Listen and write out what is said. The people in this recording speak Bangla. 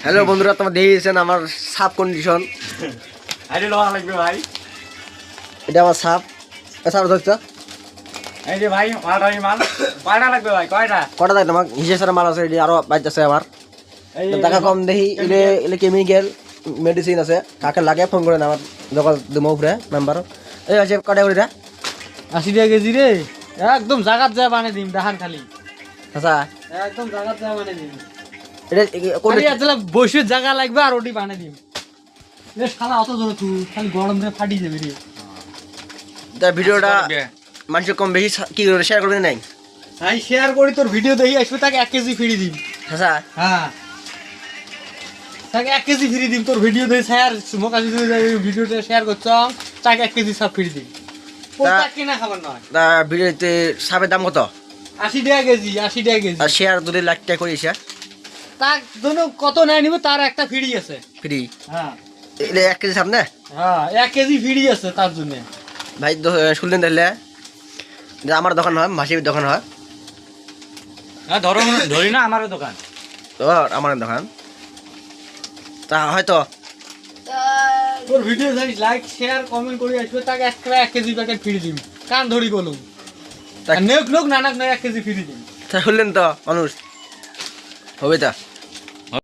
হ্যালো বন্ধুরা, তোমরা দেখেছেন আমার সাপ কন্ডিশন। আরে লোহা লাগবে ভাই। এটা আমার সাপ। সাপ ধরছো? এই যে ভাই মালটাই মাল কয়টা লাগবে ভাই? কটা দেয় তোমার হিসেবে সারা মাল আছে, এটি আরো বাড়তেছে আমার। টাকা কম দেখি, এলে কেমিক্যাল মেডিসিন আছে। কাকে লাগে ফোন করে আমার দোকান দেবো উপরে নাম্বার। এই আছে কটা করে 80 টাকা কেজি রে, একদম জাগাত যায় বানে দিম দেখান খালি। আচ্ছা, একদম জাগাত যায় বানে দিম। এটা কোন খালি আসলে বসে জায়গা লাগবে আর ওটি বানে দিম। এ শালা অত জোরে তুই খালি গরম দিয়ে ফাটি যাবে রে। ভিডিওটা মানুষের কম বেশি কি করে শেয়ার করবে নাই? ভাই শেয়ার করি, তোর ভিডিও দেখি আসবে তাকে 1 কেজি ফ্রি দিম। আচ্ছা, হ্যাঁ তাকে 1 কেজি ফ্রি দিম। তোর ভিডিও দেখে শেয়ার মোকা যদি ভিডিওটা শেয়ার করছ তাকে 1 কেজি সব ফ্রি দিম। ওটা কিনা খাবার নয়। ভিডিওতে সাপের দাম কত? 80 টাকা কেজি, 80 টাকা কেজি। আর শেয়ার যদি লাখ টাকা করি শেয়ার তার জন্য কত নেয় নিব, তার একটা ফ্রি আছে। ফ্রি? হ্যাঁ এটা 1 কেজি সাপ না? হ্যাঁ 1 কেজি ফ্রি আছে তার জন্য। ভাই শুনলেন তাহলে, যে আমার দোকান হয়, মাসির দোকান হয়। হ্যাঁ ধরি না আমারও দোকান। তো আমার দোকান তা হয়তো তোর ভিডিও যদি লাইক শেয়ার কমেন্ট করে আসবে তাকে 1 কেজি প্যাকেট ফ্রি দিম। কান ধরি বলুন নেক লোক নানাক নয় 1 কেজি ফ্রি দিম। তা শুনলেন তো মানুষ হবে তা।